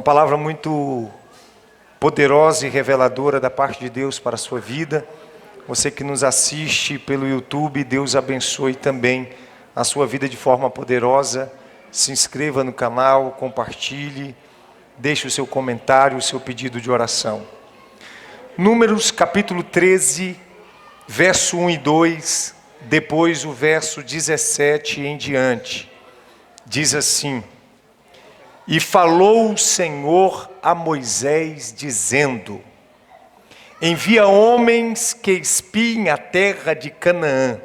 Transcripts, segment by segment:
palavra muito poderosa e reveladora da parte de Deus para a sua vida. Você que nos assiste pelo YouTube, Deus abençoe também a sua vida de forma poderosa. Se inscreva no canal, compartilhe, deixe o seu comentário, o seu pedido de oração. Números capítulo 13, verso 1 e 2, depois o verso 17 em diante. Diz assim: E falou o Senhor a Moisés, dizendo: Envia homens que espiem a terra de Canaã,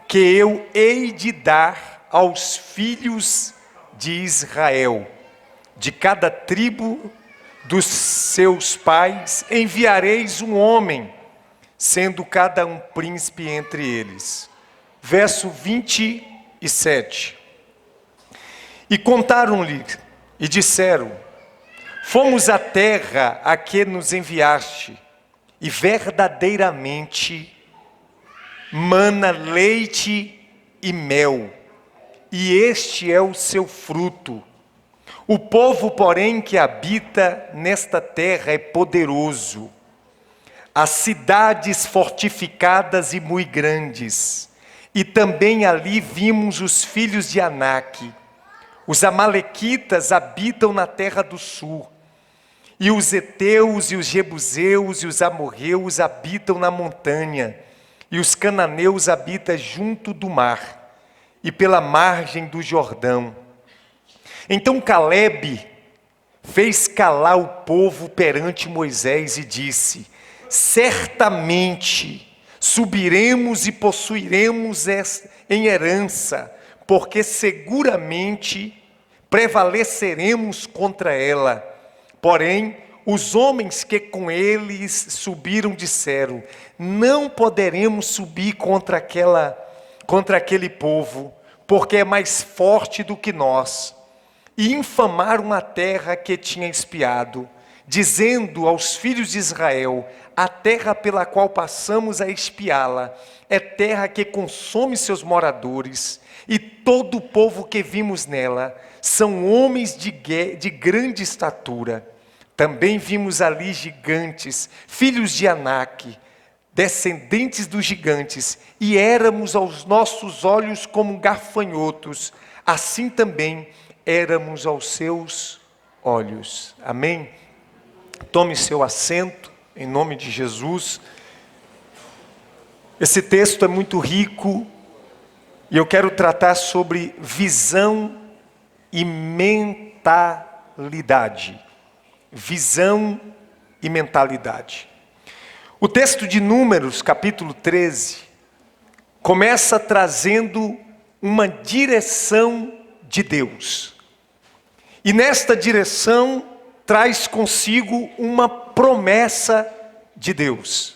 que eu hei de dar aos filhos de Israel. De cada tribo dos seus pais enviareis um homem, sendo cada um príncipe entre eles. Verso 27. E contaram-lhe e disseram: Fomos à terra a que nos enviaste, e verdadeiramente mana leite e mel, e este é o seu fruto. O povo, porém, que habita nesta terra é poderoso. As cidades fortificadas e muito grandes, e também ali vimos os filhos de Anak. Os amalequitas habitam na terra do sul, e os heteus e os jebuseus e os amorreus habitam na montanha, e os cananeus habitam junto do mar, e pela margem do Jordão. Então Calebe fez calar o povo perante Moisés e disse: Certamente subiremos e possuiremos em herança, porque seguramente prevaleceremos contra ela. Porém, os homens que com eles subiram disseram: Não poderemos subir contra aquele povo, porque é mais forte do que nós. E infamaram a terra que tinha espiado, dizendo aos filhos de Israel: A terra pela qual passamos a espiá-la é terra que consome seus moradores, e todo o povo que vimos nela são homens de grande estatura. Também vimos ali gigantes, filhos de Anak, descendentes dos gigantes, e éramos aos nossos olhos como gafanhotos, assim também éramos aos seus olhos. Amém? Tome seu assento, em nome de Jesus. Esse texto é muito rico, e eu quero tratar sobre visão e mentalidade. Visão e mentalidade. O texto de Números, capítulo 13, começa trazendo uma direção de Deus. E nesta direção traz consigo uma promessa de Deus.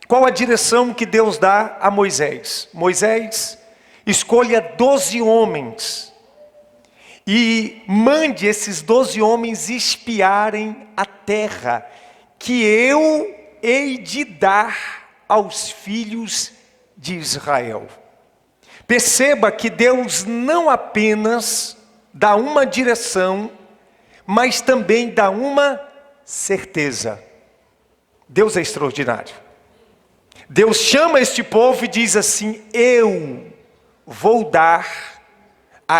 Qual a direção que Deus dá a Moisés? Moisés, escolha 12 homens e mande esses 12 homens espiarem a terra que eu hei de dar aos filhos de Israel. Perceba que Deus não apenas dá uma direção, mas também dá uma certeza. Deus é extraordinário. Deus chama este povo e diz assim: Eu vou dar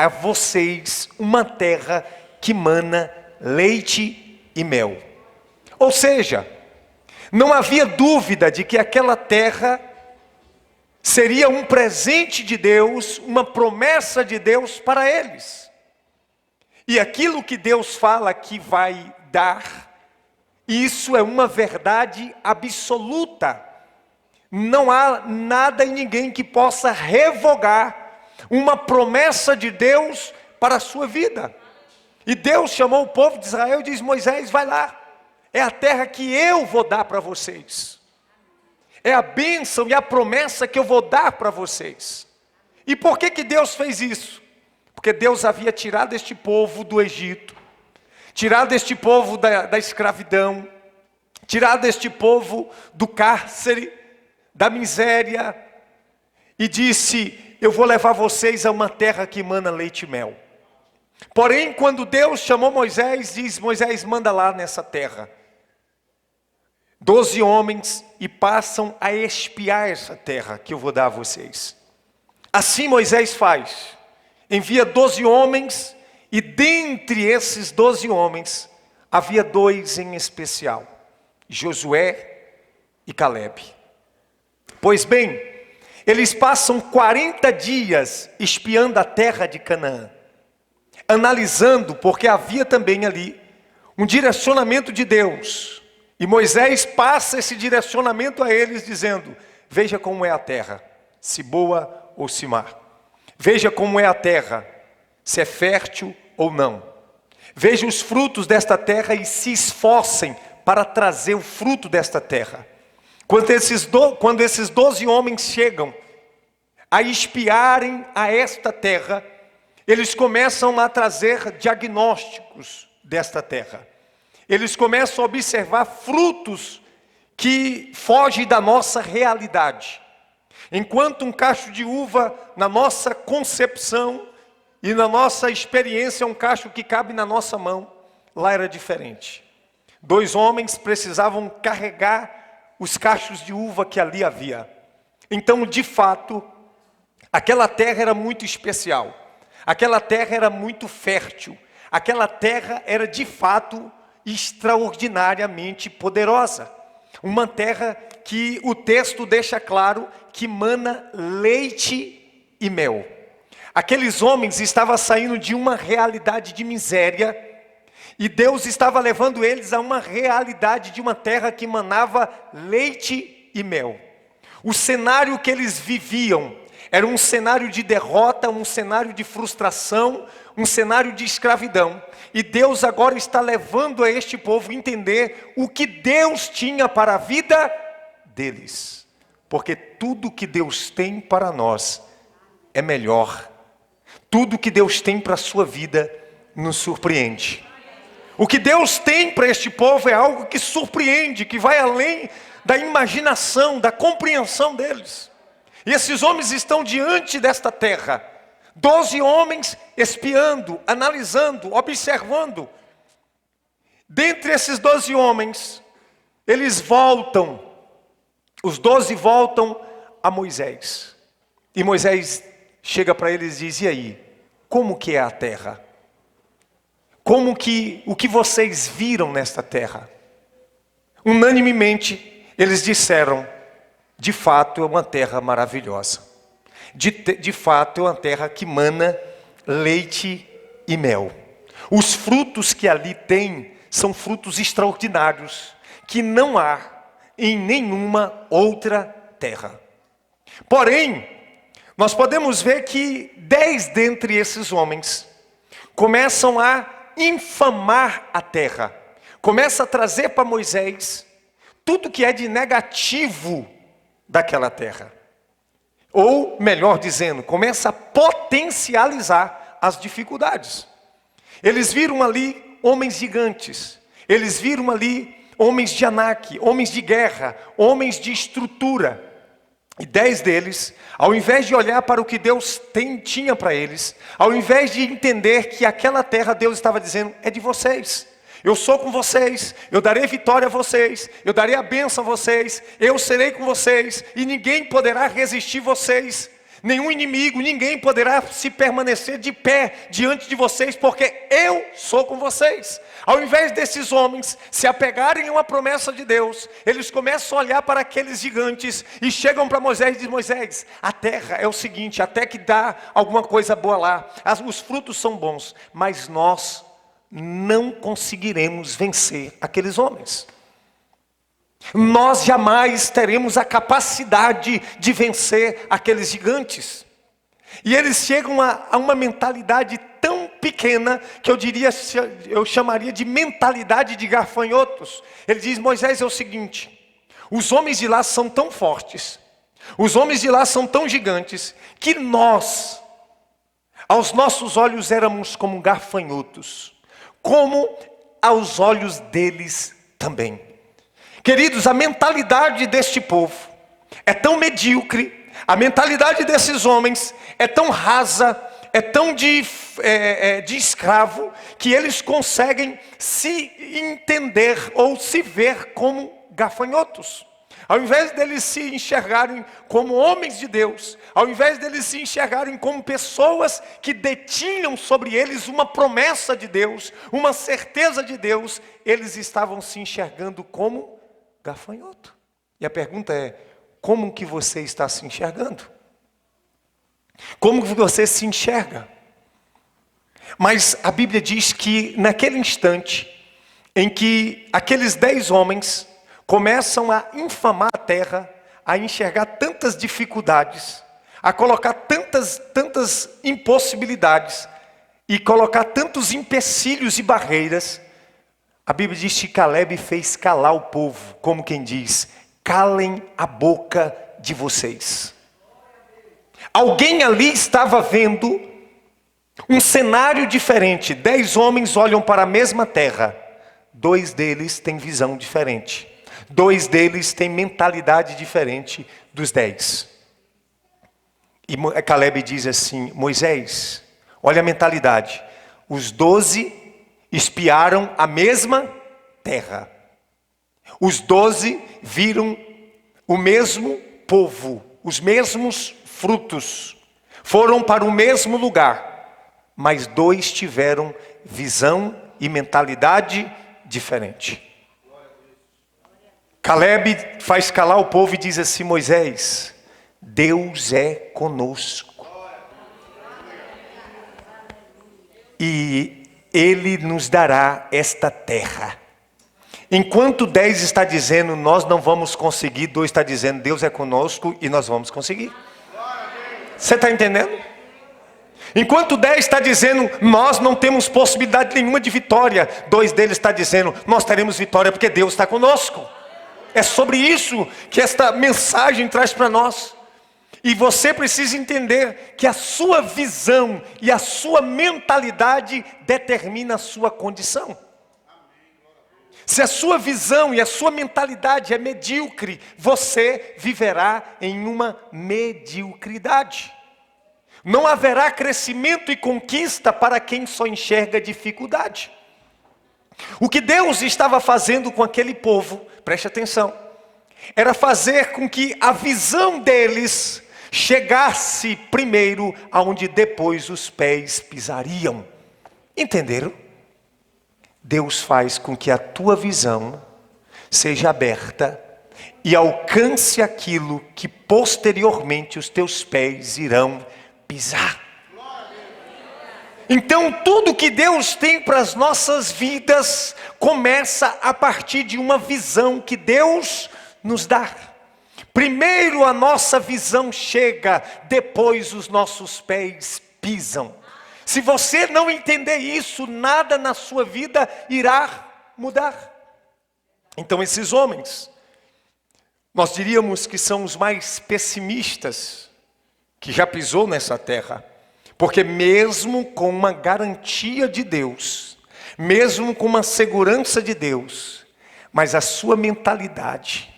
a vocês uma terra que mana leite e mel. Ou seja, não havia dúvida de que aquela terra seria um presente de Deus, uma promessa de Deus para eles. E aquilo que Deus fala que vai dar, isso é uma verdade absoluta. Não há nada e ninguém que possa revogar uma promessa de Deus para a sua vida. E Deus chamou o povo de Israel e diz: Moisés, vai lá, é a terra que eu vou dar para vocês. É a bênção e a promessa que eu vou dar para vocês. E por que Deus fez isso? Porque Deus havia tirado este povo do Egito, tirado este povo da escravidão, tirado este povo do cárcere, da miséria, e disse: eu vou levar vocês a uma terra que emana leite e mel. Porém, quando Deus chamou Moisés, diz: Moisés, manda lá nessa terra 12 homens e passam a espiar essa terra que eu vou dar a vocês. Assim Moisés faz, envia 12 homens, e dentre esses 12 homens, havia 2 em especial, Josué e Caleb. Pois bem, eles passam 40 dias espiando a terra de Canaã, analisando, porque havia também ali um direcionamento de Deus. E Moisés passa esse direcionamento a eles, dizendo: veja como é a terra, se boa ou se má. Veja como é a terra, se é fértil ou não. Veja os frutos desta terra e se esforcem para trazer o fruto desta terra. Quando esses 12 homens chegam a espiarem a esta terra, eles começam a trazer diagnósticos desta terra. Eles começam a observar frutos que fogem da nossa realidade. Enquanto um cacho de uva, na nossa concepção e na nossa experiência, é um cacho que cabe na nossa mão, lá era diferente. 2 homens precisavam carregar os cachos de uva que ali havia. Então, de fato, aquela terra era muito especial. Aquela terra era muito fértil. Aquela terra era, de fato, extraordinariamente poderosa. Uma terra que o texto deixa claro que mana leite e mel. Aqueles homens estavam saindo de uma realidade de miséria, e Deus estava levando eles a uma realidade de uma terra que manava leite e mel. O cenário que eles viviam era um cenário de derrota, um cenário de frustração, um cenário de escravidão. E Deus agora está levando a este povo a entender o que Deus tinha para a vida deles. Porque tudo que Deus tem para nós é melhor. Tudo que Deus tem para a sua vida nos surpreende. O que Deus tem para este povo é algo que surpreende, que vai além da imaginação, da compreensão deles. E esses homens estão diante desta terra. 12 homens espiando, analisando, observando. Dentre esses 12 homens, eles voltam. Os 12 voltam a Moisés. E Moisés chega para eles e diz: e aí, como que é a terra? O que vocês viram nesta terra? Unanimemente, eles disseram: de fato é uma terra maravilhosa. De fato é uma terra que mana leite e mel. Os frutos que ali tem são frutos extraordinários, que não há em nenhuma outra terra. Porém, nós podemos ver que 10 dentre esses homens começam a infamar a terra. Começa a trazer para Moisés tudo que é de negativo daquela terra. Ou, melhor dizendo, começa a potencializar as dificuldades. Eles viram ali homens gigantes. Eles viram ali homens de Anak, homens de guerra, homens de estrutura. E 10 deles, ao invés de olhar para o que Deus tinha para eles, ao invés de entender que aquela terra Deus estava dizendo: é de vocês. Eu sou com vocês, eu darei vitória a vocês, eu darei a bênção a vocês, eu serei com vocês, e ninguém poderá resistir vocês. Nenhum inimigo, ninguém poderá se permanecer de pé diante de vocês, porque eu sou com vocês. Ao invés desses homens se apegarem a uma promessa de Deus, eles começam a olhar para aqueles gigantes e chegam para Moisés e dizem: Moisés, a terra é o seguinte, até que dá alguma coisa boa lá, os frutos são bons, mas nós não conseguiremos vencer aqueles homens. Nós jamais teremos a capacidade de vencer aqueles gigantes. E eles chegam a uma mentalidade tão pequena que eu chamaria de mentalidade de gafanhotos. Ele diz: Moisés, é o seguinte, os homens de lá são tão fortes, os homens de lá são tão gigantes, que nós, aos nossos olhos, éramos como gafanhotos, como aos olhos deles também. Queridos, a mentalidade deste povo é tão medíocre, a mentalidade desses homens é tão rasa, é tão de escravo que eles conseguem se entender ou se ver como gafanhotos. Ao invés deles se enxergarem como homens de Deus, ao invés deles se enxergarem como pessoas que detinham sobre eles uma promessa de Deus, uma certeza de Deus, eles estavam se enxergando como gafanhoto. E a pergunta é: como que você está se enxergando? Como que você se enxerga? Mas a Bíblia diz que naquele instante em que aqueles 10 homens começam a infamar a terra, a enxergar tantas dificuldades, a colocar tantas impossibilidades e colocar tantos empecilhos e barreiras, a Bíblia diz que Caleb fez calar o povo, como quem diz: calem a boca de vocês. Alguém ali estava vendo um cenário diferente. 10 homens olham para a mesma terra. 2 deles têm visão diferente. 2 deles têm mentalidade diferente dos 10. E Caleb diz assim: Moisés, olha a mentalidade. Os 12 espiaram a mesma terra. Os 12 viram o mesmo povo, os mesmos frutos. Foram para o mesmo lugar, mas 2 tiveram visão e mentalidade diferente. Caleb faz calar o povo e diz assim: Moisés, Deus é conosco. E Ele nos dará esta terra. Enquanto 10 está dizendo, nós não vamos conseguir, 2 está dizendo, Deus é conosco e nós vamos conseguir. Você está entendendo? Enquanto 10 está dizendo, nós não temos possibilidade nenhuma de vitória, 2 deles está dizendo, nós teremos vitória porque Deus está conosco. É sobre isso que esta mensagem traz para nós. E você precisa entender que a sua visão e a sua mentalidade determina a sua condição. Se a sua visão e a sua mentalidade é medíocre, você viverá em uma mediocridade. Não haverá crescimento e conquista para quem só enxerga dificuldade. O que Deus estava fazendo com aquele povo, preste atenção, era fazer com que a visão deles chegasse primeiro aonde depois os pés pisariam. Entenderam? Deus faz com que a tua visão seja aberta e alcance aquilo que posteriormente os teus pés irão pisar. Então tudo que Deus tem para as nossas vidas começa a partir de uma visão que Deus nos dá. Primeiro a nossa visão chega, depois os nossos pés pisam. Se você não entender isso, nada na sua vida irá mudar. Então esses homens, nós diríamos que são os mais pessimistas que já pisou nessa terra. Porque mesmo com uma garantia de Deus, mesmo com uma segurança de Deus, mas a sua mentalidade,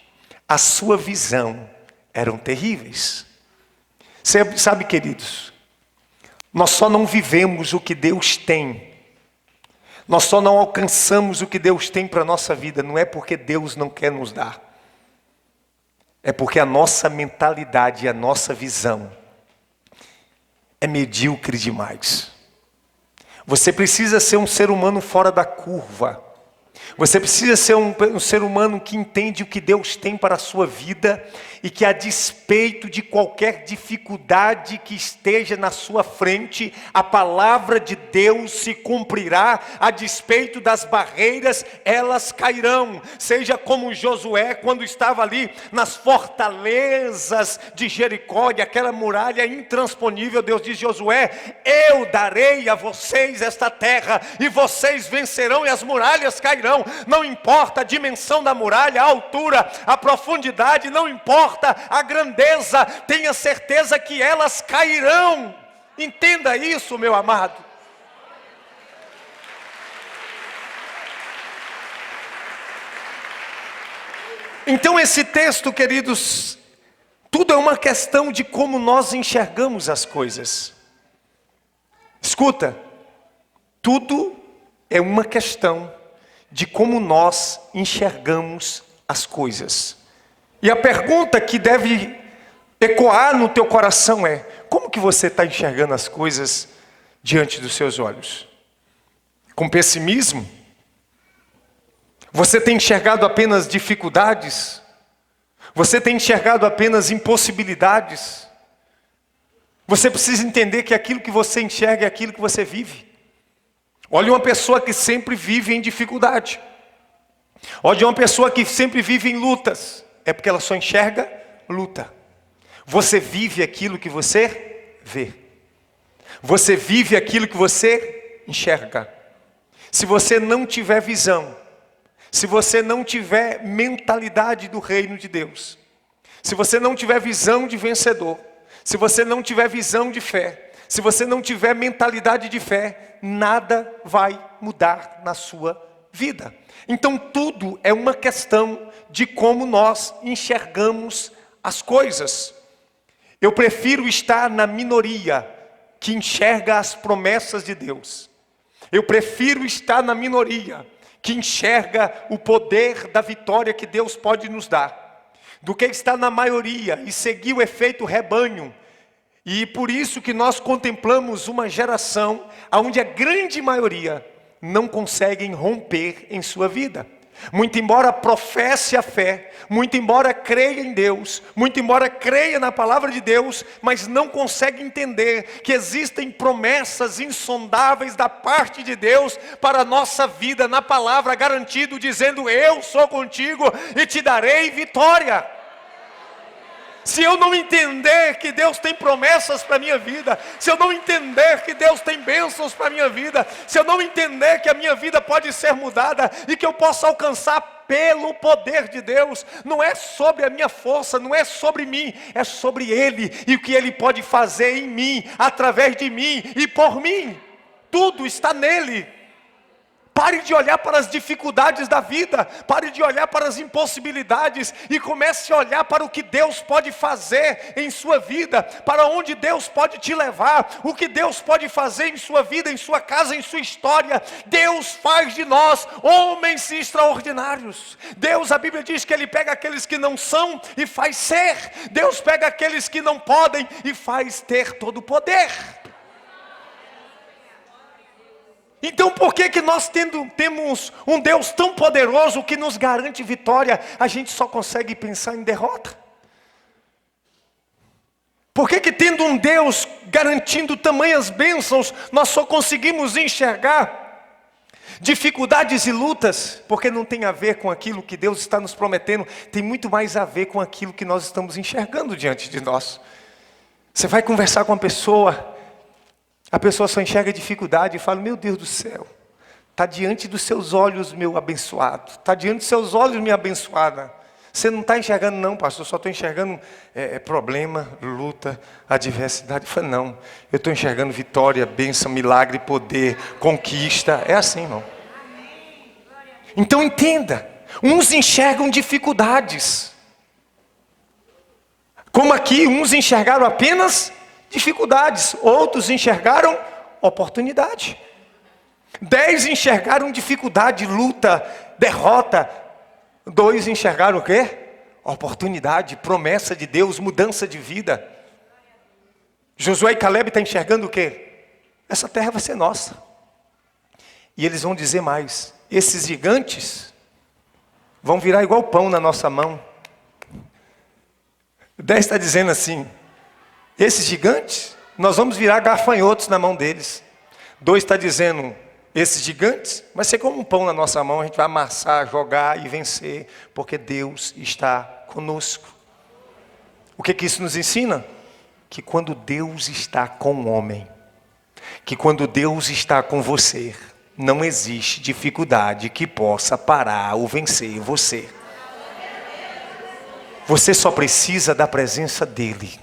a sua visão eram terríveis. Você sabe, queridos, nós só não vivemos o que Deus tem. Nós só não alcançamos o que Deus tem para a nossa vida. Não é porque Deus não quer nos dar. É porque a nossa mentalidade e a nossa visão é medíocre demais. Você precisa ser um ser humano fora da curva. Você precisa ser um ser humano que entende o que Deus tem para a sua vida e que, a despeito de qualquer dificuldade que esteja na sua frente, a palavra de Deus se cumprirá. A despeito das barreiras, elas cairão. Seja como Josué, quando estava ali nas fortalezas de Jericó, e aquela muralha intransponível, Deus diz: Josué, eu darei a vocês esta terra, e vocês vencerão e as muralhas cairão. Não importa a dimensão da muralha, a altura, a profundidade, não importa a grandeza, tenha certeza que elas cairão. Entenda isso, meu amado. Então esse texto, queridos, tudo é uma questão de como nós enxergamos as coisas. Escuta, tudo é uma questão de como nós enxergamos as coisas. E a pergunta que deve ecoar no teu coração é: como que você está enxergando as coisas diante dos seus olhos? Com pessimismo? Você tem enxergado apenas dificuldades? Você tem enxergado apenas impossibilidades? Você precisa entender que aquilo que você enxerga é aquilo que você vive. Olha uma pessoa que sempre vive em dificuldade. Olha uma pessoa que sempre vive em lutas. É porque ela só enxerga luta. Você vive aquilo que você vê. Você vive aquilo que você enxerga. Se você não tiver visão, se você não tiver mentalidade do reino de Deus, se você não tiver visão de vencedor, se você não tiver visão de fé, se você não tiver mentalidade de fé, nada vai mudar na sua vida. Então tudo é uma questão de como nós enxergamos as coisas. Eu prefiro estar na minoria que enxerga as promessas de Deus. Eu prefiro estar na minoria que enxerga o poder da vitória que Deus pode nos dar, do que estar na maioria e seguir o efeito rebanho. E por isso que nós contemplamos uma geração onde a grande maioria não conseguem romper em sua vida. Muito embora professe a fé, muito embora creia em Deus, muito embora creia na palavra de Deus, mas não consegue entender que existem promessas insondáveis da parte de Deus para a nossa vida, na palavra garantido, dizendo: eu sou contigo e te darei vitória. Se eu não entender que Deus tem promessas para a minha vida, se eu não entender que Deus tem bênçãos para a minha vida, se eu não entender que a minha vida pode ser mudada e que eu posso alcançar pelo poder de Deus, não é sobre a minha força, não é sobre mim, é sobre Ele e o que Ele pode fazer em mim, através de mim e por mim. Tudo está nele. Pare de olhar para as dificuldades da vida, pare de olhar para as impossibilidades e comece a olhar para o que Deus pode fazer em sua vida, para onde Deus pode te levar, o que Deus pode fazer em sua vida, em sua casa, em sua história. Deus faz de nós homens extraordinários. Deus, a Bíblia diz que Ele pega aqueles que não são e faz ser. Deus pega aqueles que não podem e faz ter todo o poder. Então por que nós temos um Deus tão poderoso que nos garante vitória, a gente só consegue pensar em derrota? Por que tendo um Deus garantindo tamanhas bênçãos, nós só conseguimos enxergar dificuldades e lutas? Porque não tem a ver com aquilo que Deus está nos prometendo, tem muito mais a ver com aquilo que nós estamos enxergando diante de nós. Você vai conversar com uma pessoa, a pessoa só enxerga dificuldade e fala: meu Deus do céu, está diante dos seus olhos, meu abençoado, está diante dos seus olhos, minha abençoada. Você não está enxergando não, pastor, só estou enxergando problema, luta, adversidade. Eu falo: não, eu estou enxergando vitória, bênção, milagre, poder, conquista. É assim, irmão. Então entenda, uns enxergam dificuldades, como aqui uns enxergaram apenas dificuldades, outros enxergaram oportunidade. 10 enxergaram dificuldade, luta, derrota. 2 enxergaram o quê? Oportunidade, promessa de Deus, mudança de vida. Josué e Caleb estão enxergando o quê? Essa terra vai ser nossa. E eles vão dizer mais: esses gigantes vão virar igual pão na nossa mão. 10 está dizendo assim: esses gigantes, nós vamos virar gafanhotos na mão deles. 2 está dizendo: esses gigantes vai ser como um pão na nossa mão, a gente vai amassar, jogar e vencer, porque Deus está conosco. O que isso nos ensina? Que quando Deus está com o homem, que quando Deus está com você, não existe dificuldade que possa parar ou vencer você. Você só precisa da presença dEle.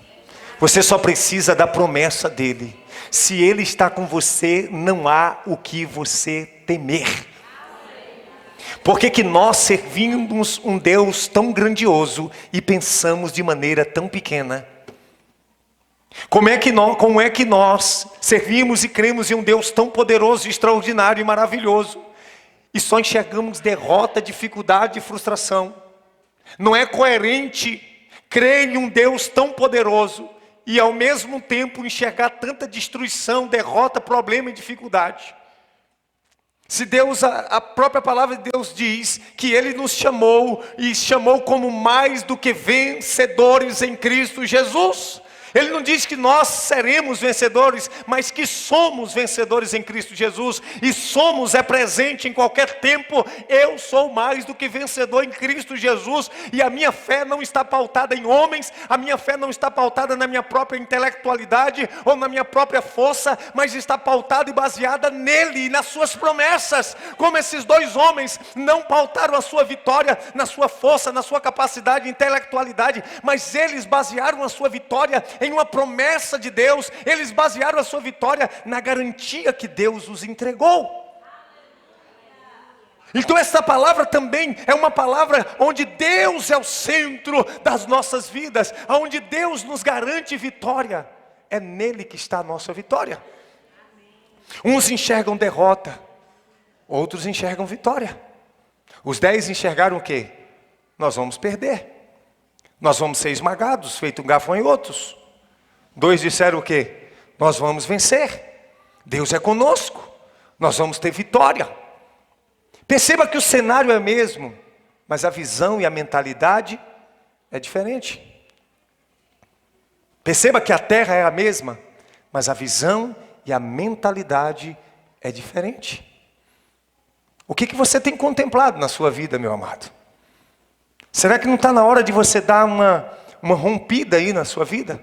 Você só precisa da promessa dEle. Se Ele está com você, não há o que você temer. Por que nós servimos um Deus tão grandioso e pensamos de maneira tão pequena? Como é que nós servimos e cremos em um Deus tão poderoso, extraordinário e maravilhoso, e só enxergamos derrota, dificuldade e frustração? Não é coerente crer em um Deus tão poderoso e ao mesmo tempo enxergar tanta destruição, derrota, problema e dificuldade. Se Deus, a própria palavra de Deus diz que Ele nos chamou e chamou como mais do que vencedores em Cristo Jesus. Ele não diz que nós seremos vencedores, mas que somos vencedores em Cristo Jesus. E somos é presente em qualquer tempo. Eu sou mais do que vencedor em Cristo Jesus. E a minha fé não está pautada em homens. A minha fé não está pautada na minha própria intelectualidade ou na minha própria força, mas está pautada e baseada nele e nas suas promessas. Como esses dois homens não pautaram a sua vitória na sua força, na sua capacidade e intelectualidade, mas eles basearam a sua vitória em uma promessa de Deus. Eles basearam a sua vitória na garantia que Deus os entregou. Então essa palavra também é uma palavra onde Deus é o centro das nossas vidas, onde Deus nos garante vitória. É nele que está a nossa vitória. Uns enxergam derrota, outros enxergam vitória. Os 10 enxergaram o quê? Nós vamos perder. Nós vamos ser esmagados, feito gafanhotos. 2 disseram o quê? Nós vamos vencer. Deus é conosco. Nós vamos ter vitória. Perceba que o cenário é o mesmo, mas a visão e a mentalidade é diferente. Perceba que a terra é a mesma, mas a visão e a mentalidade é diferente. O que você tem contemplado na sua vida, meu amado? Será que não está na hora de você dar uma rompida aí na sua vida?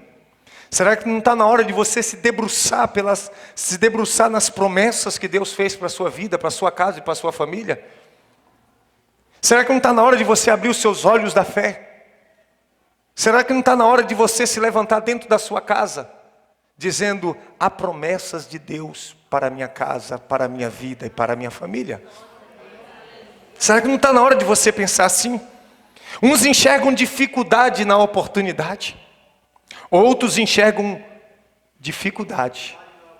Será que não está na hora de você se debruçar nas promessas que Deus fez para a sua vida, para a sua casa e para a sua família? Será que não está na hora de você abrir os seus olhos da fé? Será que não está na hora de você se levantar dentro da sua casa, dizendo: há promessas de Deus para a minha casa, para a minha vida e para a minha família? Será que não está na hora de você pensar assim? Uns enxergam dificuldade na oportunidade, outros enxergam dificuldade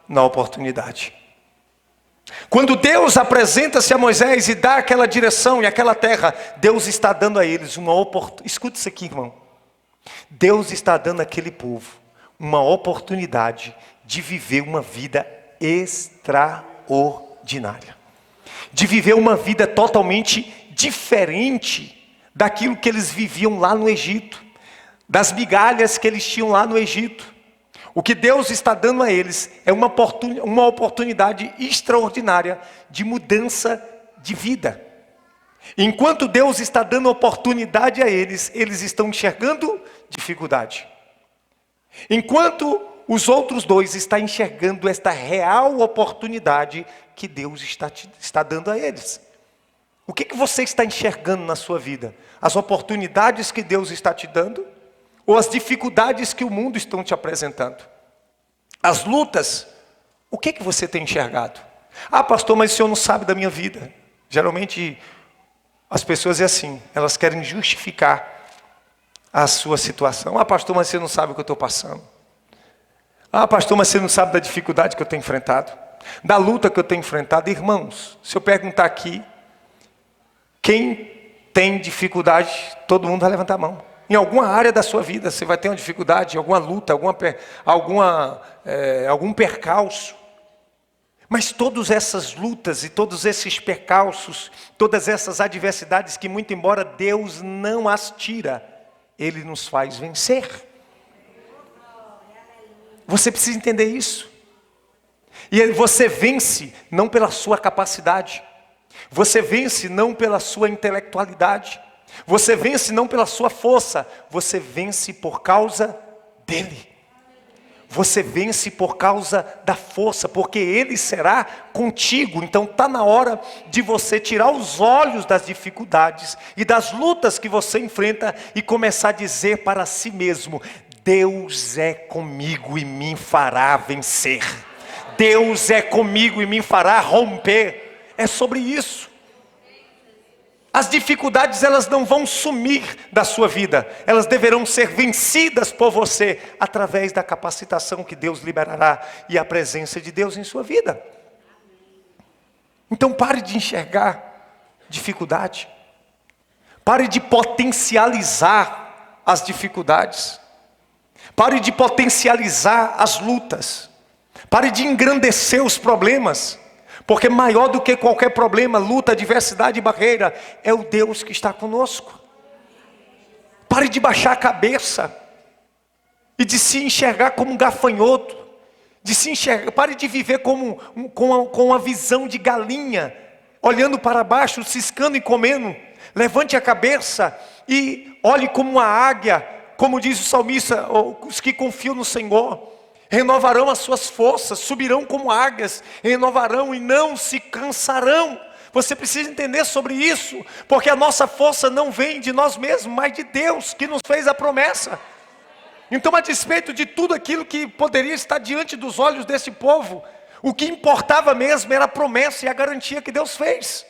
na oportunidade. Quando Deus apresenta-se a Moisés e dá aquela direção e aquela terra, Deus está dando a eles uma oportunidade. Escuta isso aqui, irmão. Deus está dando àquele povo uma oportunidade de viver uma vida extraordinária. De viver uma vida totalmente diferente daquilo que eles viviam lá no Egito, das migalhas que eles tinham lá no Egito. O que Deus está dando a eles é uma oportunidade extraordinária de mudança de vida. Enquanto Deus está dando oportunidade a eles, eles estão enxergando dificuldade. Enquanto os outros dois estão enxergando esta real oportunidade que Deus está dando a eles. O que você está enxergando na sua vida? As oportunidades que Deus está te dando? Ou as dificuldades que o mundo está te apresentando? As lutas, o que você tem enxergado? Ah, pastor, mas o senhor não sabe da minha vida. Geralmente as pessoas é assim, elas querem justificar a sua situação. Ah, pastor, mas você não sabe o que eu estou passando. Ah, pastor, mas você não sabe da dificuldade que eu tenho enfrentado, da luta que eu tenho enfrentado. Irmãos, se eu perguntar aqui, quem tem dificuldade, todo mundo vai levantar a mão. Em alguma área da sua vida, você vai ter uma dificuldade, alguma luta, algum percalço. Mas todas essas lutas e todos esses percalços, todas essas adversidades que, muito embora Deus não as tira, Ele nos faz vencer. Você precisa entender isso. E você vence não pela sua capacidade. Você vence não pela sua intelectualidade. Você vence não pela sua força. Você vence por causa dEle. Você vence por causa da força, porque Ele será contigo. Então está na hora de você tirar os olhos das dificuldades e das lutas que você enfrenta e começar a dizer para si mesmo: Deus é comigo e me fará vencer. Deus é comigo e me fará romper. É sobre isso. As dificuldades, elas não vão sumir da sua vida. Elas deverão ser vencidas por você através da capacitação que Deus liberará e a presença de Deus em sua vida. Então pare de enxergar dificuldade. Pare de potencializar as dificuldades. Pare de potencializar as lutas. Pare de engrandecer os problemas. Porque maior do que qualquer problema, luta, adversidade e barreira, é o Deus que está conosco. Pare de baixar a cabeça e de se enxergar como um gafanhoto. Pare de viver com a visão de galinha, olhando para baixo, ciscando e comendo. Levante a cabeça e olhe como uma águia, como diz o salmista, os que confiam no Senhor. Renovarão as suas forças, subirão como águias, renovarão e não se cansarão. Você precisa entender sobre isso, porque a nossa força não vem de nós mesmos, mas de Deus que nos fez a promessa. Então, a despeito de tudo aquilo que poderia estar diante dos olhos desse povo, o que importava mesmo era a promessa e a garantia que Deus fez.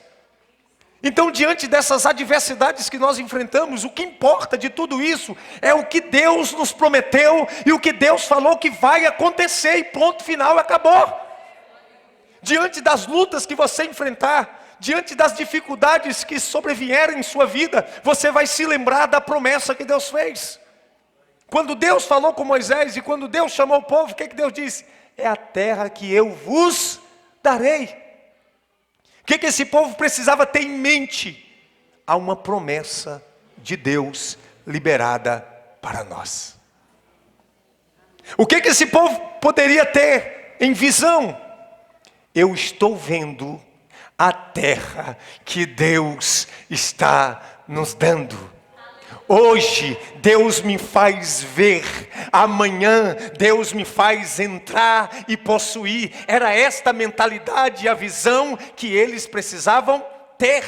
Então, diante dessas adversidades que nós enfrentamos, o que importa de tudo isso é o que Deus nos prometeu e o que Deus falou que vai acontecer, e ponto final, acabou. Diante das lutas que você enfrentar, diante das dificuldades que sobrevierem em sua vida, você vai se lembrar da promessa que Deus fez. Quando Deus falou com Moisés e quando Deus chamou o povo, o que Deus disse? É a terra que eu vos darei. O que esse povo precisava ter em mente? Há uma promessa de Deus liberada para nós. O que esse povo poderia ter em visão? Eu estou vendo a terra que Deus está nos dando. Hoje Deus me faz ver, amanhã Deus me faz entrar e possuir. Era esta mentalidade e a visão que eles precisavam ter.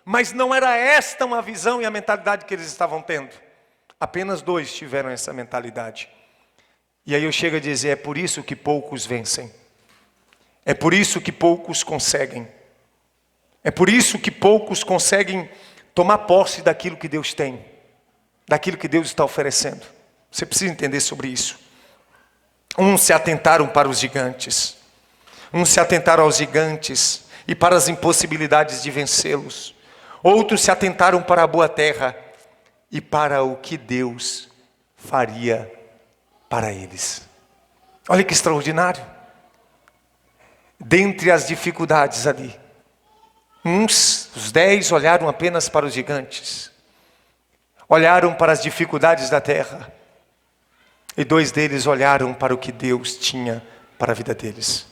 Mas não era esta uma visão e a mentalidade que eles estavam tendo. Apenas 2 tiveram essa mentalidade. E aí eu chego a dizer, é por isso que poucos vencem. É por isso que poucos conseguem. É por isso que poucos conseguem tomar posse daquilo que Deus tem, daquilo que Deus está oferecendo. Você precisa entender sobre isso. Uns se atentaram para os gigantes. Uns se atentaram aos gigantes e para as impossibilidades de vencê-los. Outros se atentaram para a boa terra e para o que Deus faria para eles. Olha que extraordinário. Dentre as dificuldades ali, os 10 olharam apenas para os gigantes, olharam para as dificuldades da terra, e 2 deles olharam para o que Deus tinha para a vida deles.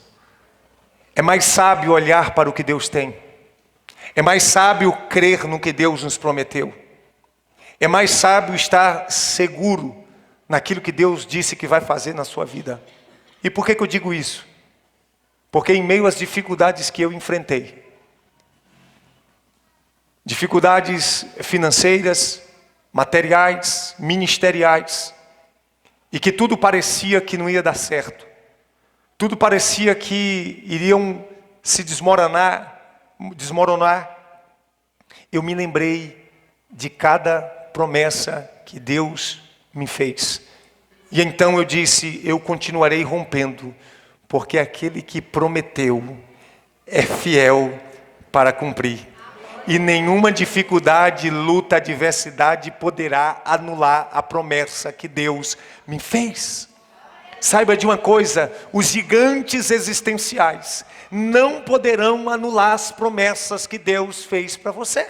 É mais sábio olhar para o que Deus tem, é mais sábio crer no que Deus nos prometeu, é mais sábio estar seguro naquilo que Deus disse que vai fazer na sua vida. E por que eu digo isso? Porque em meio às dificuldades que eu enfrentei, dificuldades financeiras, materiais, ministeriais, e que tudo parecia que não ia dar certo, tudo parecia que iriam se desmoronar, eu me lembrei de cada promessa que Deus me fez. E então eu disse, eu continuarei rompendo, porque aquele que prometeu é fiel para cumprir. E nenhuma dificuldade, luta, adversidade poderá anular a promessa que Deus me fez. Saiba de uma coisa, os gigantes existenciais não poderão anular as promessas que Deus fez para você.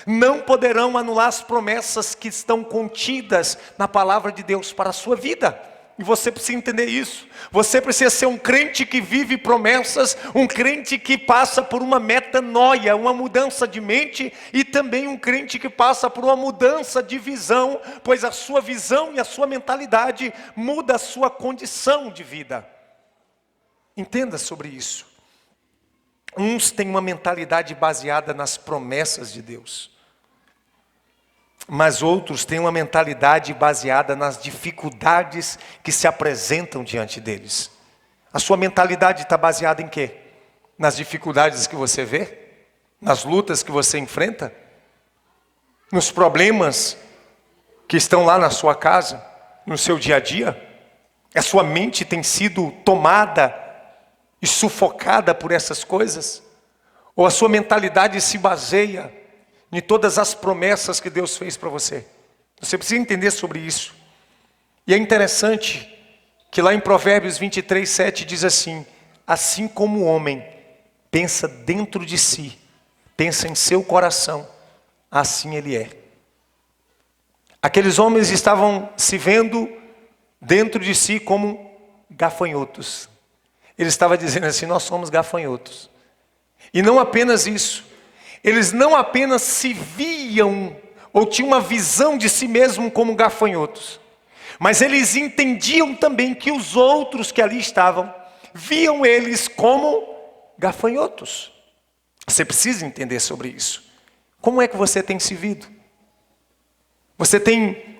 Não poderão anular as promessas que estão contidas na palavra de Deus para a sua vida. E você precisa entender isso. Você precisa ser um crente que vive promessas, um crente que passa por uma metanoia, uma mudança de mente, e também um crente que passa por uma mudança de visão, pois a sua visão e a sua mentalidade muda a sua condição de vida. Entenda sobre isso. Uns têm uma mentalidade baseada nas promessas de Deus, mas outros têm uma mentalidade baseada nas dificuldades que se apresentam diante deles. A sua mentalidade está baseada em quê? Nas dificuldades que você vê? nas lutas que você enfrenta, nos problemas que estão lá na sua casa, no seu dia a dia? A sua mente tem sido tomada e sufocada por essas coisas? Ou a sua mentalidade se baseia em todas as promessas que Deus fez para você? Você precisa entender sobre isso. E é interessante que lá em Provérbios 23, 7 diz assim: assim como o homem pensa dentro de si, pensa em seu coração, assim ele é. Aqueles homens estavam se vendo dentro de si como gafanhotos. Ele estava dizendo assim: nós somos gafanhotos. E não apenas isso, eles não apenas se viam ou tinham uma visão de si mesmo como gafanhotos, mas eles entendiam também que os outros que ali estavam viam eles como gafanhotos. Você precisa entender sobre isso. Como é que você tem se visto? Você tem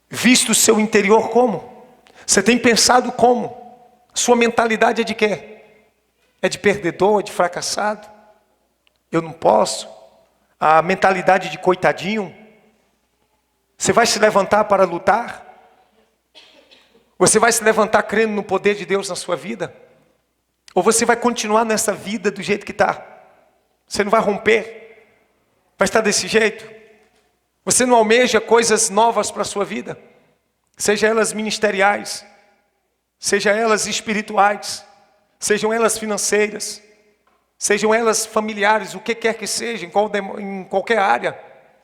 visto o seu interior como? Você tem pensado como? Sua mentalidade é de quê? É de perdedor, é de fracassado? Eu não posso? A mentalidade de coitadinho? Você vai se levantar para lutar? Você vai se levantar crendo no poder de Deus na sua vida? Ou você vai continuar nessa vida do jeito que está? Você não vai romper? Vai estar desse jeito? Você não almeja coisas novas para a sua vida? Seja elas ministeriais, seja elas espirituais, sejam elas financeiras, sejam elas familiares, o que quer que seja, em qualquer área.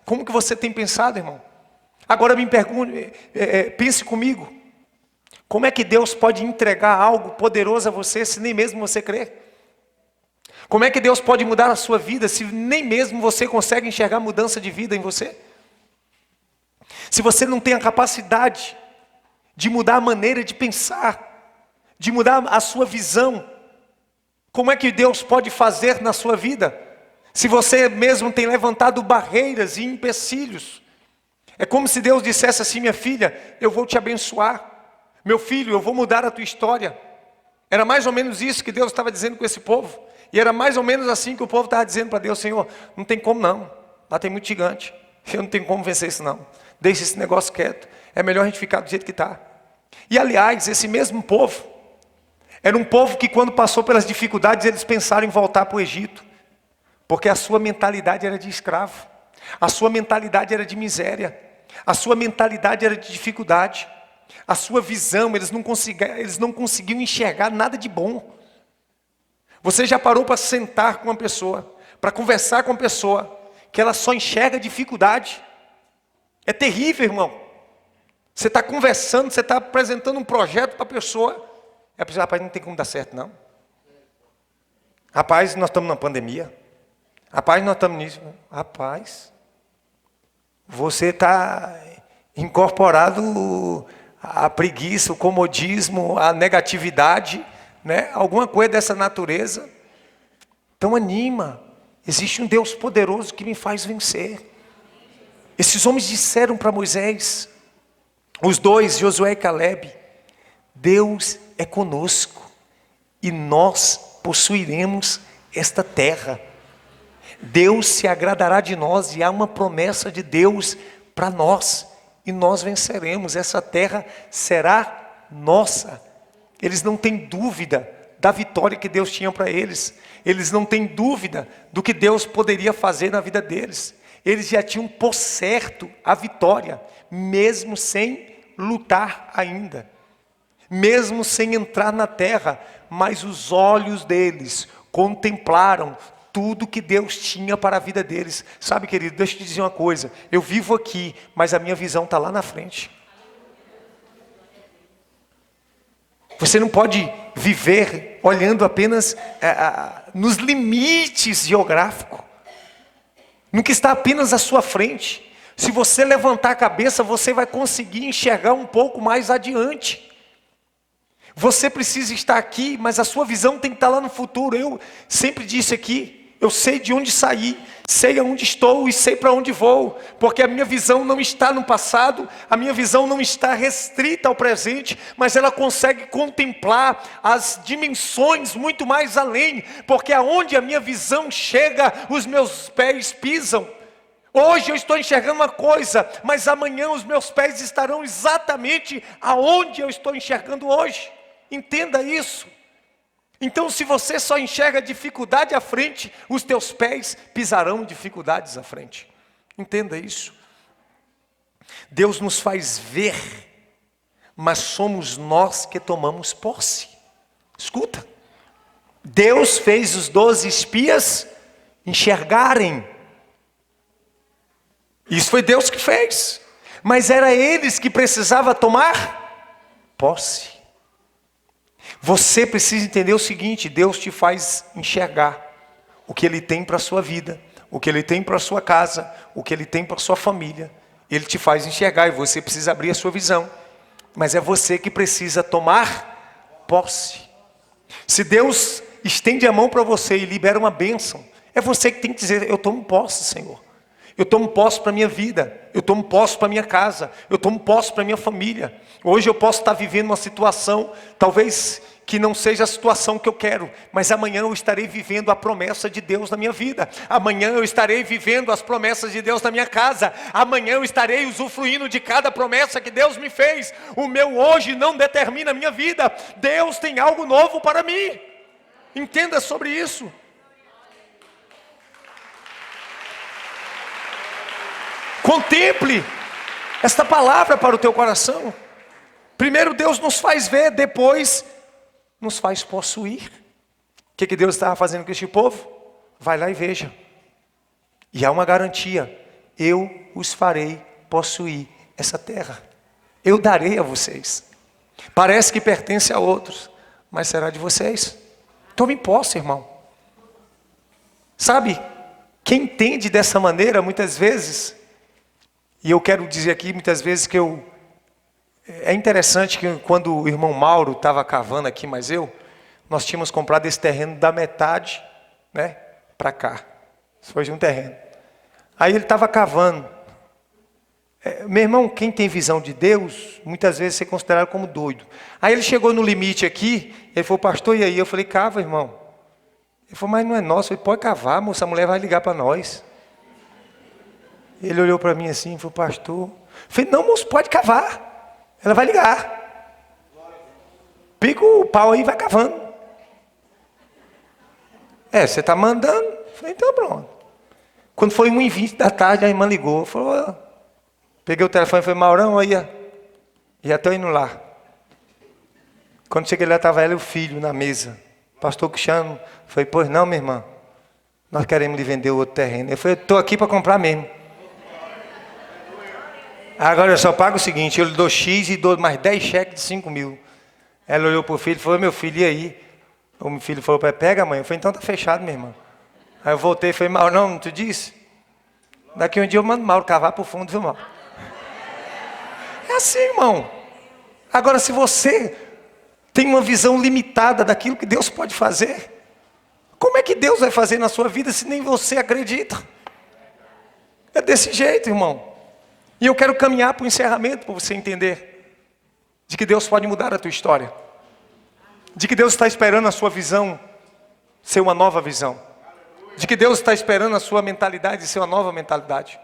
Como que você tem pensado, irmão? Agora me pergunte, pense comigo. Como é que Deus pode entregar algo poderoso a você se nem mesmo você crê? Como é que Deus pode mudar a sua vida se nem mesmo você consegue enxergar mudança de vida em você? Se você não tem a capacidade de mudar a maneira de pensar, de mudar a sua visão, como é que Deus pode fazer na sua vida? Se você mesmo tem levantado barreiras e empecilhos. É como se Deus dissesse assim: minha filha, eu vou te abençoar. Meu filho, eu vou mudar a tua história. Era mais ou menos isso que Deus estava dizendo com esse povo. E era mais ou menos assim que o povo estava dizendo para Deus: Senhor, não tem como não. Lá tem muito gigante. Eu não tenho como vencer isso não. Deixa esse negócio quieto. É melhor a gente ficar do jeito que está. E aliás, esse mesmo povo, era um povo que quando passou pelas dificuldades, eles pensaram em voltar para o Egito. Porque a sua mentalidade era de escravo. A sua mentalidade era de miséria. A sua mentalidade era de dificuldade. A sua visão, eles não conseguiam enxergar nada de bom. Você já parou para sentar com uma pessoa, para conversar com uma pessoa, que ela só enxerga dificuldade? É terrível, irmão. Você está conversando, você está apresentando um projeto para a pessoa. A pessoa: rapaz, não tem como dar certo não. Rapaz, nós estamos na pandemia. Rapaz, nós estamos nisso. Rapaz, você está incorporado a preguiça, o comodismo, a negatividade, né? Alguma coisa dessa natureza. Então anima. Existe um Deus poderoso que me faz vencer. Esses homens disseram para Moisés, os dois, Josué e Caleb: Deus é conosco e nós possuiremos esta terra. Deus se agradará de nós e há uma promessa de Deus para nós. E nós venceremos, essa terra será nossa. Eles não têm dúvida da vitória que Deus tinha para eles. Eles não têm dúvida do que Deus poderia fazer na vida deles. Eles já tinham por certo a vitória, mesmo sem lutar ainda. Mesmo sem entrar na terra, mas os olhos deles contemplaram tudo que Deus tinha para a vida deles. Sabe, querido, deixa eu te dizer uma coisa. Eu vivo aqui, mas a minha visão está lá na frente. Você não pode viver olhando apenas nos limites geográficos, no que está apenas à sua frente. Se você levantar a cabeça, você vai conseguir enxergar um pouco mais adiante. Você precisa estar aqui, mas a sua visão tem que estar lá no futuro. Eu sempre disse aqui, Eu sei de onde saí, sei aonde estou e sei para onde vou, porque a minha visão não está no passado, a minha visão não está restrita ao presente, mas ela consegue contemplar as dimensões muito mais além, porque aonde a minha visão chega, os meus pés pisam. Hoje eu estou enxergando uma coisa, mas amanhã os meus pés estarão exatamente aonde eu estou enxergando hoje. Entenda isso. Então, se você só enxerga dificuldade à frente, os teus pés pisarão dificuldades à frente. Entenda isso. Deus nos faz ver, mas somos nós que tomamos posse. Escuta. Deus fez os 12 espias enxergarem. Isso foi Deus que fez. Mas era eles que precisavam tomar posse. Você precisa entender o seguinte: Deus te faz enxergar o que Ele tem para a sua vida, o que Ele tem para a sua casa, o que Ele tem para a sua família. Ele te faz enxergar e você precisa abrir a sua visão. Mas é você que precisa tomar posse. Se Deus estende a mão para você e libera uma bênção, é você que tem que dizer: eu tomo posse, Senhor. Eu tomo posse para a minha vida, eu tomo posse para a minha casa, eu tomo posse para a minha família. Hoje eu posso estar vivendo uma situação, talvez que não seja a situação que eu quero, mas amanhã eu estarei vivendo a promessa de Deus na minha vida. Amanhã eu estarei vivendo as promessas de Deus na minha casa. Amanhã eu estarei usufruindo de cada promessa que Deus me fez. O meu hoje não determina a minha vida. Deus tem algo novo para mim. Entenda sobre isso. Contemple esta palavra para o teu coração. Primeiro Deus nos faz ver, depois nos faz possuir. O que Deus estava fazendo com este povo? Vai lá e veja. E há uma garantia: eu os farei possuir essa terra. Eu darei a vocês. Parece que pertence a outros, mas será de vocês. Tome posse, irmão. Sabe, quem entende dessa maneira, muitas vezes, e eu quero dizer aqui muitas vezes que é interessante que quando o irmão Mauro estava cavando aqui, nós tínhamos comprado esse terreno da metade, né, para cá. Isso foi de um terreno. Aí ele estava cavando. Meu irmão, quem tem visão de Deus, muitas vezes é considerado como doido. Aí ele chegou no limite aqui, ele falou: pastor, e aí? Eu falei: cava, irmão. Ele falou: mas não é nosso. Eu falei: pode cavar, moça, a mulher vai ligar para nós. Ele olhou para mim assim e falou: pastor. Eu falei: não, moço, pode cavar. Ela vai ligar. Pica o pau aí e vai cavando. Você está mandando? Eu falei: então pronto. Quando foi 1h20 da tarde, a irmã ligou. Falou: peguei o telefone e falei: Maurão, aí, já estou indo lá. Quando cheguei lá, estava ela e o filho na mesa. Pastor Cristiano, falei: pois não, minha irmã, nós queremos lhe vender o outro terreno. Eu falei: estou aqui para comprar mesmo. Agora eu só pago o seguinte: eu lhe dou X e dou mais 10 cheques de 5 mil. Ela olhou para o filho e falou: meu filho, e aí? O meu filho falou para ela: pega, mãe. Eu falei: então está fechado, minha irmã. Aí eu voltei e falei: Mauro, não tu disse? Daqui um dia eu mando Mauro cavar para o fundo, viu, Mauro? É assim, irmão. Agora, se você tem uma visão limitada daquilo que Deus pode fazer, como é que Deus vai fazer na sua vida se nem você acredita? É desse jeito, irmão. E eu quero caminhar para o encerramento, para você entender de que Deus pode mudar a tua história. De que Deus está esperando a sua visão ser uma nova visão. De que Deus está esperando a sua mentalidade ser uma nova mentalidade.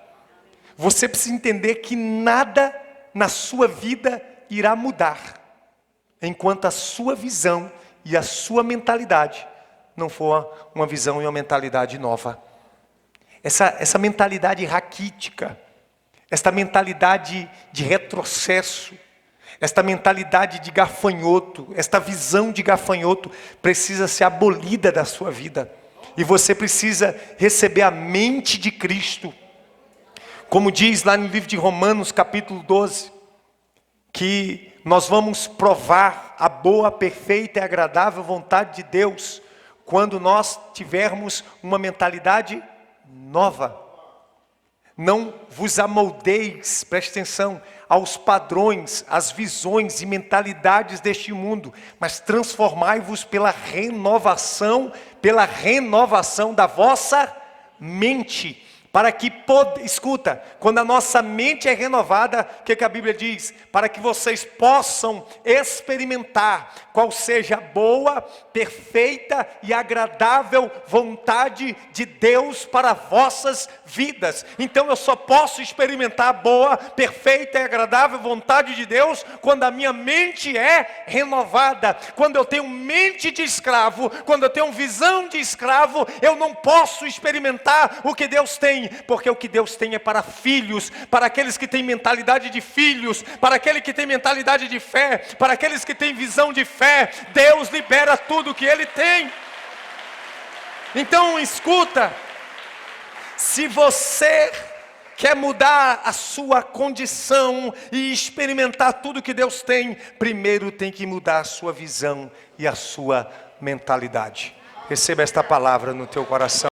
Você precisa entender que nada na sua vida irá mudar enquanto a sua visão e a sua mentalidade não for uma visão e uma mentalidade nova. Essa mentalidade raquítica, esta mentalidade de retrocesso, esta mentalidade de gafanhoto, esta visão de gafanhoto precisa ser abolida da sua vida. E você precisa receber a mente de Cristo. Como diz lá no livro de Romanos, capítulo 12, que nós vamos provar a boa, perfeita e agradável vontade de Deus quando nós tivermos uma mentalidade nova. Não vos amoldeis, preste atenção, aos padrões, às visões e mentalidades deste mundo, mas transformai-vos pela renovação, pela renovação da vossa mente. Para que, escuta, quando a nossa mente é renovada, o que a Bíblia diz? Para que vocês possam experimentar qual seja a boa, perfeita e agradável vontade de Deus para vossas vidas. Então eu só posso experimentar a boa, perfeita e agradável vontade de Deus quando a minha mente é renovada. Quando eu tenho mente de escravo, quando eu tenho visão de escravo, eu não posso experimentar o que Deus tem. Porque o que Deus tem é para filhos, para aqueles que têm mentalidade de filhos, para aquele que tem mentalidade de fé, para aqueles que têm visão de fé. Deus libera tudo o que Ele tem. Então escuta, se você quer mudar a sua condição e experimentar tudo que Deus tem, primeiro tem que mudar a sua visão e a sua mentalidade. Receba esta palavra no teu coração.